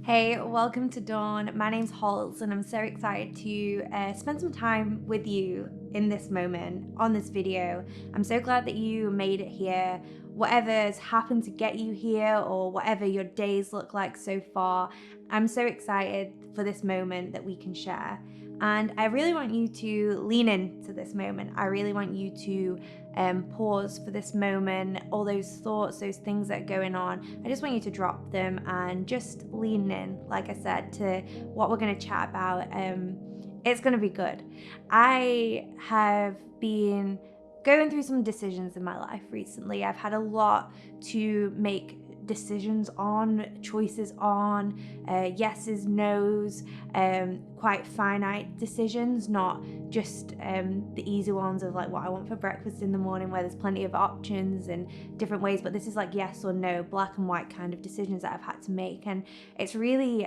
Hey, welcome to Dawn. My name's Holz, and I'm so excited to spend some time with you in this moment on this video. I'm so glad that you made it here. Whatever's happened to get you here, or whatever your days look like so far, I'm so excited for this moment that we can share. And I really want you to lean into this moment. I really want you to pause for this moment, all those thoughts, those things that are going on. I just want you to drop them and just lean in, like I said, to what we're going to chat about. It's going to be good. I have been going through some decisions in my life recently. I've had a lot to make decisions on, choices on, yeses, nos, quite finite decisions, not just the easy ones of like what I want for breakfast in the morning, where there's plenty of options and different ways, but this is like yes or no, black and white kind of decisions that I've had to make. And it's really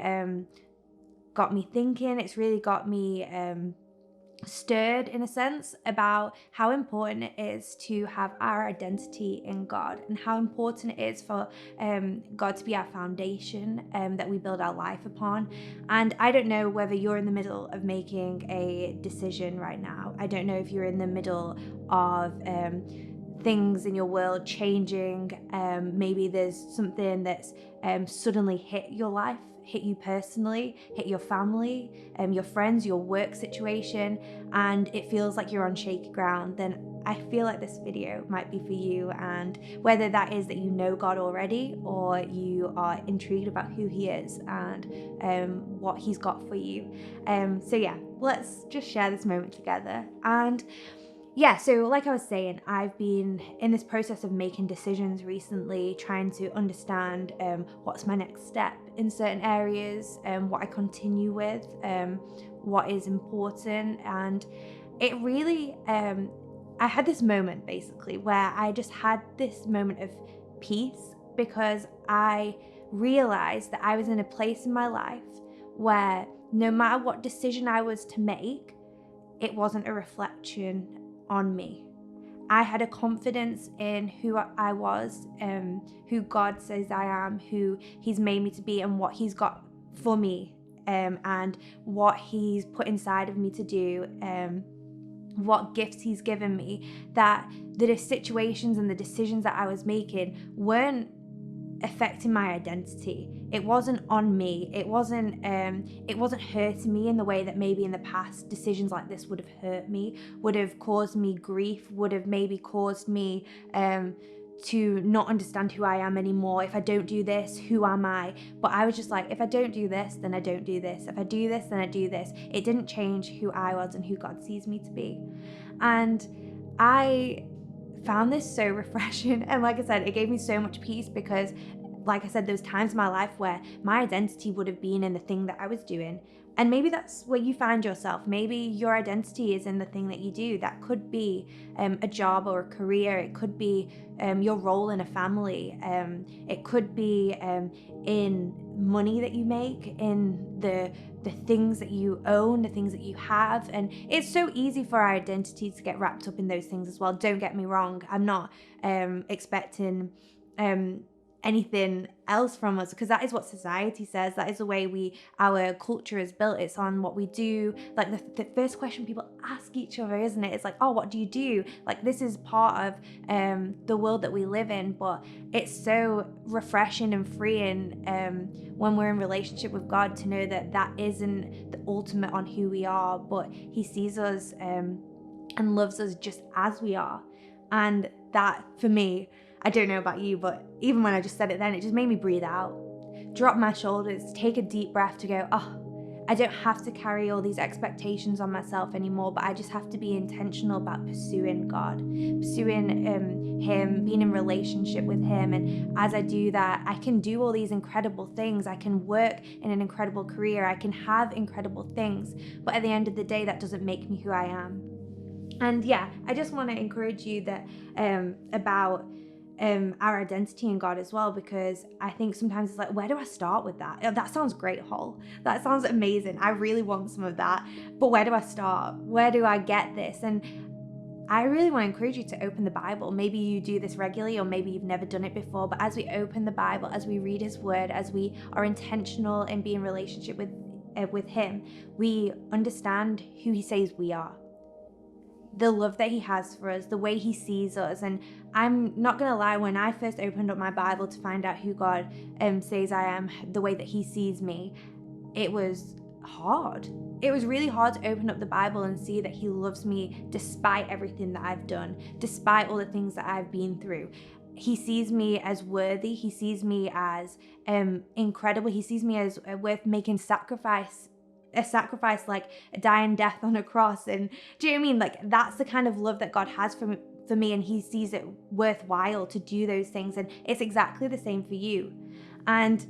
got me thinking. It's really got me stirred in a sense about how important it is to have our identity in God, and how important it is for God to be our foundation that we build our life upon. And I don't know whether you're in the middle of making a decision right now. I don't know if you're in the middle of things in your world changing. Maybe there's something that's suddenly hit your life, hit you personally, hit your family, your friends, your work situation, and it feels like you're on shaky ground. Then I feel like this video might be for you. And whether that is that you know God already, or you are intrigued about who He is and what He's got for you. So yeah, let's just share this moment together. And yeah, so like I was saying, I've been in this process of making decisions recently, trying to understand what's my next step in certain areas, what I continue with, what is important. And it really, I had this moment basically where I just had this moment of peace, because I realized that I was in a place in my life where no matter what decision I was to make, it wasn't a reflection on me. I had a confidence in who I was, who God says I am, who He's made me to be, and what He's got for me, and what He's put inside of me to do, what gifts He's given me, that the situations and the decisions that I was making weren't affecting my identity. It wasn't on me. It wasn't hurting me in the way that maybe in the past decisions like this would have hurt me, would have caused me grief, would have maybe caused me to not understand who I am anymore. If I don't do this, who am I? But I was just like, if I don't do this, then I don't do this. If I do this, then I do this. It didn't change who I was and who God sees me to be. And I found this so refreshing, and like I said, it gave me so much peace, because like I said, there was times in my life where my identity would have been in the thing that I was doing. And maybe that's where you find yourself. Maybe your identity is in the thing that you do. That could be a job or a career. It could be your role in a family. It could be in money that you make, in the things that you own, the things that you have. And it's so easy for our identity to get wrapped up in those things as well. Don't get me wrong. I'm not expecting anything else from us, because that is what society says. That is the way our culture is built. It's on what we do. Like the first question people ask each other, isn't it? It's like, oh, what do you do? Like, this is part of the world that we live in. But it's so refreshing and freeing when we're in relationship with God, to know that that isn't the ultimate on who we are, but He sees us and loves us just as we are. And that, for me, I don't know about you, but even when I just said it then, it just made me breathe out, drop my shoulders, take a deep breath to go, oh, I don't have to carry all these expectations on myself anymore, but I just have to be intentional about pursuing God, pursuing Him, being in relationship with Him. And as I do that, I can do all these incredible things. I can work in an incredible career. I can have incredible things. But at the end of the day, that doesn't make me who I am. And yeah, I just want to encourage you that about our identity in God as well, because I think sometimes it's like, where do I start with that? Oh, that sounds great, Hol. That sounds amazing. I really want some of that. But where do I start? Where do I get this? And I really want to encourage you to open the Bible. Maybe you do this regularly, or maybe you've never done it before, but as we open the Bible, as we read his word, as we are intentional in being in relationship with him, we understand who he says we are, the love that he has for us, the way he sees us. And I'm not gonna lie, when I first opened up my Bible to find out who God says I am, the way that he sees me, it was hard. It was really hard to open up the Bible and see that he loves me despite everything that I've done, despite all the things that I've been through. He sees me as worthy. He sees me as incredible. He sees me as worth making a sacrifice, like a dying death on a cross. And do you know what I mean? Like, that's the kind of love that God has for me, and he sees it worthwhile to do those things. And it's exactly the same for you. And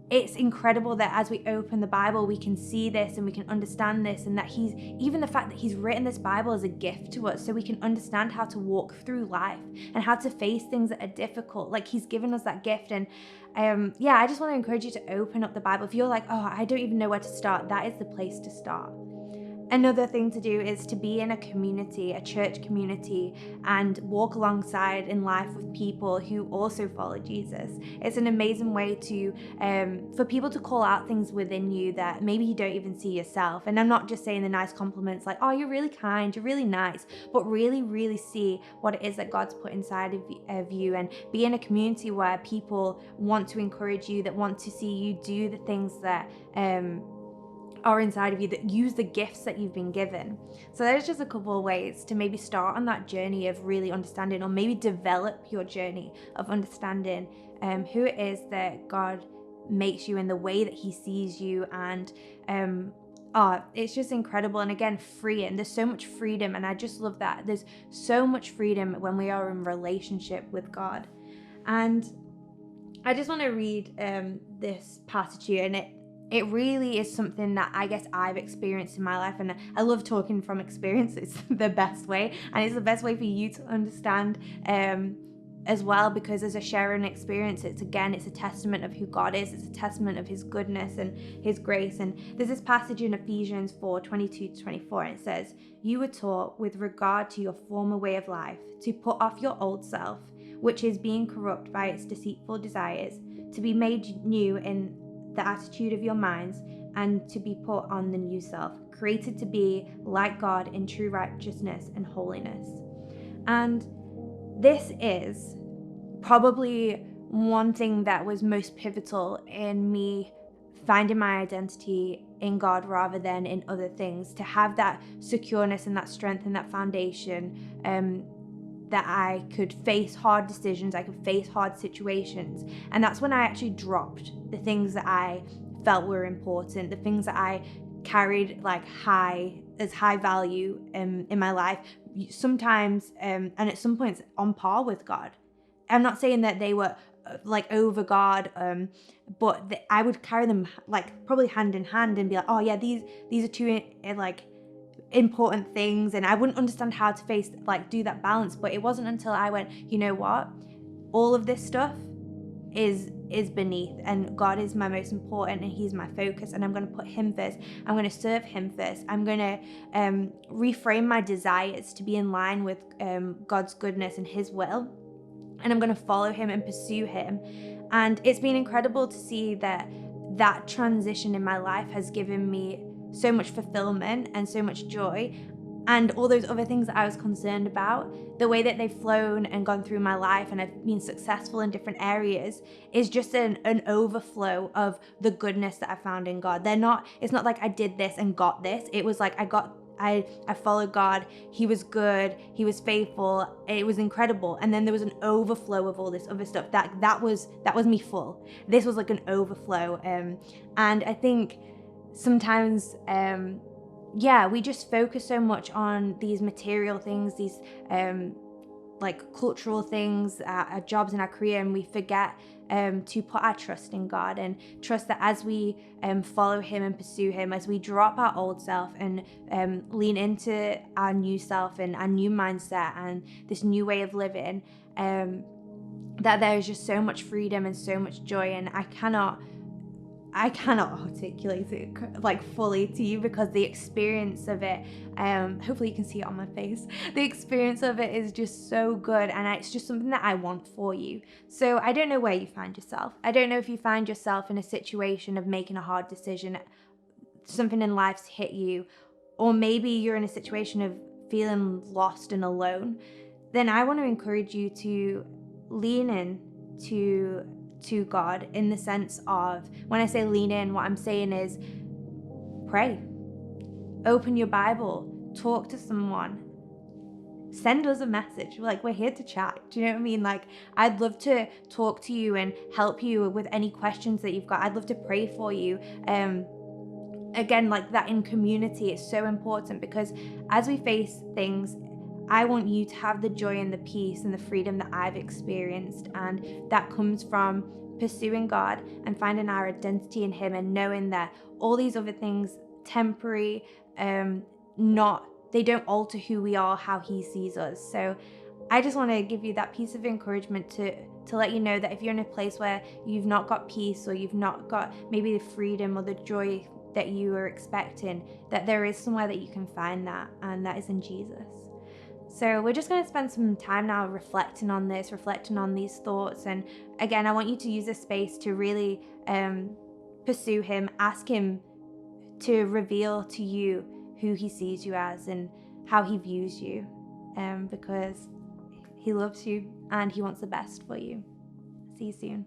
it's incredible that as we open the Bible, we can see this and we can understand this, and that even the fact that he's written this Bible as a gift to us so we can understand how to walk through life and how to face things that are difficult. Like, he's given us that gift. And I just want to encourage you to open up the Bible. If you're like, oh, I don't even know where to start, that is the place to start. Another thing to do is to be in a community, a church community, and walk alongside in life with people who also follow Jesus. It's an amazing way to for people to call out things within you that maybe you don't even see yourself. And I'm not just saying the nice compliments like, oh, you're really kind, you're really nice, but really, really see what it is that God's put inside of you, and be in a community where people want to encourage you, that want to see you do the things that are inside of you, that use the gifts that you've been given. So there's just a couple of ways to maybe start on that journey of really understanding, or maybe develop your journey of understanding who it is that God makes you and the way that he sees you. And it's just incredible. And again, freeing. There's so much freedom, and I just love that. There's so much freedom when we are in relationship with God. And I just want to read this passage here, and it really is something that I guess I've experienced in my life. And I love talking from experience. It's the best way. And it's the best way for you to understand as well, because as a sharing experience, it's a testament of who God is. It's a testament of his goodness and his grace. And there's this passage in Ephesians 4:22-24, and it says, "You were taught with regard to your former way of life to put off your old self, which is being corrupt by its deceitful desires, to be made new in the attitude of your minds, and to be put on the new self, created to be like God in true righteousness and holiness." And this is probably one thing that was most pivotal in me finding my identity in God rather than in other things, to have that secureness and that strength and that foundation, that I could face hard decisions, I could face hard situations. And that's when I actually dropped the things that I felt were important, the things that I carried like high value in my life, sometimes and at some points on par with God. I'm not saying that they were like over God, but I would carry them like probably hand in hand and be like, oh yeah, these are two like important things. And I wouldn't understand how to do that balance. But it wasn't until I went, you know what, all of this stuff is beneath, and God is my most important, and he's my focus, and I'm going to put him first. I'm going to serve him first. I'm going to reframe my desires to be in line with God's goodness and his will, and I'm going to follow him and pursue him. And it's been incredible to see that transition in my life has given me so much fulfillment and so much joy. And all those other things that I was concerned about, the way that they've flown and gone through my life, and I've been successful in different areas, is just an overflow of the goodness that I found in God. It's not like I did this and got this. It was like I followed God. He was good. He was faithful. It was incredible. And then there was an overflow of all this other stuff. That was me full. This was like an overflow. And I think sometimes, we just focus so much on these material things, these like cultural things, our jobs and our career, and we forget to put our trust in God, and trust that as we follow him and pursue him, as we drop our old self and lean into our new self and our new mindset and this new way of living, that there is just so much freedom and so much joy. And I cannot I cannot articulate it like fully to you, because the experience of it, hopefully you can see it on my face. The experience of it is just so good, and it's just something that I want for you. So I don't know where you find yourself. I don't know if you find yourself in a situation of making a hard decision, something in life's hit you, or maybe you're in a situation of feeling lost and alone. Then I want to encourage you to lean in to God, in the sense of, when I say lean in, what I'm saying is pray, open your Bible, talk to someone, send us a message. Like, we're here to chat. Do you know what I mean? Like, I'd love to talk to you and help you with any questions that you've got. I'd love to pray for you. Again, like, that in community is so important, because as we face things, I want you to have the joy and the peace and the freedom that I've experienced, and that comes from pursuing God and finding our identity in Him, and knowing that all these other things, temporary, they don't alter who we are, how He sees us. So I just want to give you that piece of encouragement to let you know that if you're in a place where you've not got peace, or you've not got maybe the freedom or the joy that you are expecting, that there is somewhere that you can find that, and that is in Jesus. So we're just going to spend some time now reflecting on this, reflecting on these thoughts. And again, I want you to use this space to really pursue Him, ask Him to reveal to you who He sees you as and how He views you, because He loves you and He wants the best for you. See you soon.